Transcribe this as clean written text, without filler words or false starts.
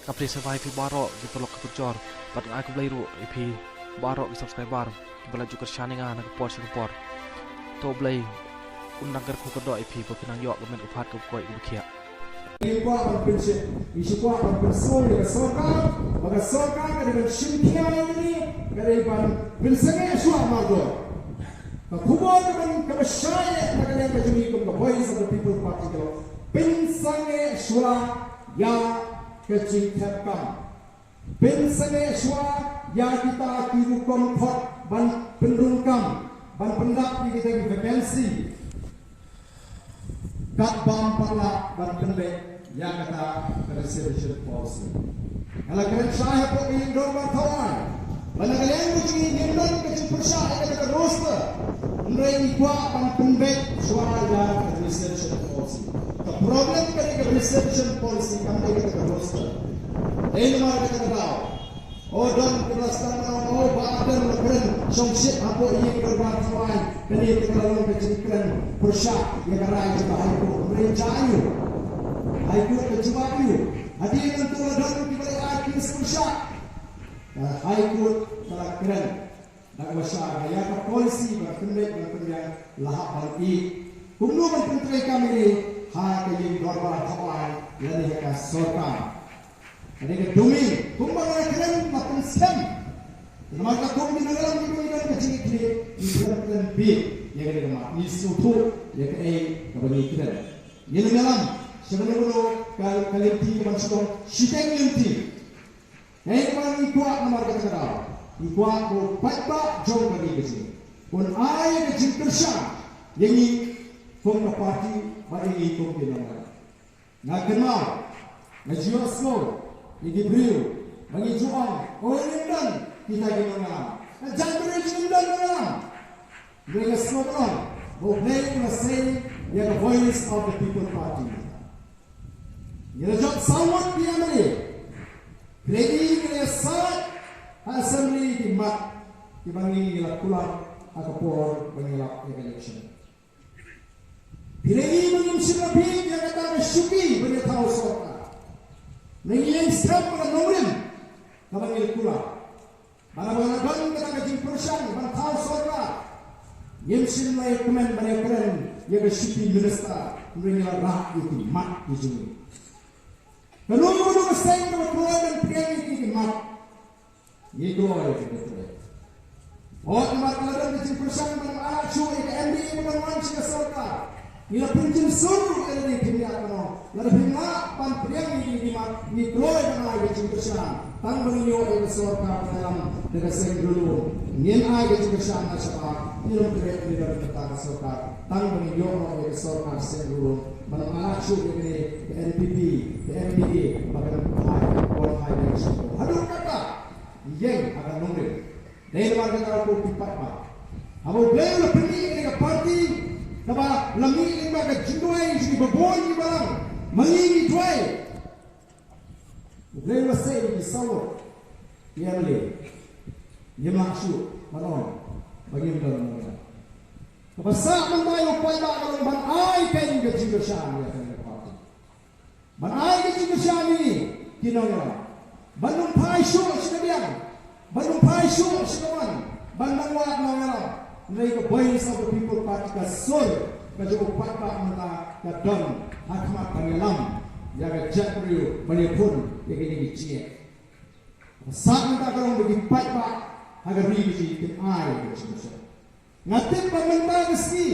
Kapri survive pi barok di pelok kepecor. Pat aku beli ru pi barok di subscriber. Bela juga shaningan nak por singapore. To beli undang kerku kedok pi berkenang yok gemen upat ke koi ke Ibu akan prinsip, isu akan bersuara dengan sokar, maka sokar dengan syarikat ini, kerana prinsipnya suah mahu. Kemudian dengan kebesaran, maka yang kejadian kemudian voice of the people party itu, prinsipnya suah yang kecilkan, prinsipnya suah yang kita kiri komfort, ban pendungkam, ban pendak kita vacancy. Kat bam pala ban pendek yang kata reservation policy. Kalau kalian saya pun ingin dorong kawan, kalau kalian mungkin ingin dorong kecil persah kata roster, mereka ikut ban pendek suara yang reservation policy. The problem dengan reservation policy kami kata roster. Ini mana kata tahu. Oh dan kelaskan oh badan keren songsit apa ini korban kawan kini kita lalu kecilkan persah yang karai kita aku merencanayu aku kecuali hadi yang tu dan kita lagi persah aku telah keren nak besar ya ke polisi berkendek berkendek lahap lagi kumno menteri kami ini hak yang korban kawan yang dikasihkan. Ada kedumi, kumbang keren makan siam. Maka kum di dalam kecil-kecil di dalam bid yang ada mak isu tu yang kebagi keren. Yang dalam sebenarnya kalian masuk sidang inti. Orang ikut nomor kata ikut ko patba jom bagi kecil. Pun ai kecil kerja yang ini kum parti bagi kum di dalam. Nak kenal, nak jual semua. Ini beliau bagi juang orang dan kita gimana? Jangan beri dan orang. Mereka semua orang boleh mengasih yang voice of the people party. Ia job sawat dia mari. Kredi dia saat assembly di mat dibangi lakukan atau mengilap election. Kredi menimsir lebih yang kata syuki bagi tahu soal. Nengian strap pada nurin, kalau milik pula. Mana bang kita kecil persian, bang tahu soal. Yang simulai kemen mereka yang bersyukur minister, mereka rak itu mat itu. Kalau saya keluar dan pria itu mat, itu itu betul. Oh mat kalau kecil persian, bang acu itu MBA bukan manusia soal. Ila pinjam suruh ada di dunia kono. Lalu bina pan priang ini di keluar dengan air cinta. Tang berinyo air sorka dalam dekat dulu. Nien air cinta nasaba. Nien kerja di dalam kota sorka. Tang berinyo air sorka dulu. Malam anak suruh ini NPP, MPD, bahkan all high election. Aduh kata, yang akan nunggu. Dari mana kita aku pipat pak. Abu beliau lebih ini ke parti. Napa lami lima ke jinduai jadi berboy di barang mengingi tuai. Lepas saya di sawah dia boleh dia masuk manon bagi dalam mereka. Napa sah membayar upaya kalau ban ai kain ke jindu syam ya kan parti. Ban ai ke jindu syam ini kinongnya. Bandung pai syuk sekalian. Bandung pai syuk sekawan. Bandung wat nongnya. Mereka voice of the people party kasur kajo patba mata kadon hakmat pangelam jaga jakriu manipun yang ini cie saat kita kalau bagi patba agar ribi ke ai ke semua ngatin pemerintah meski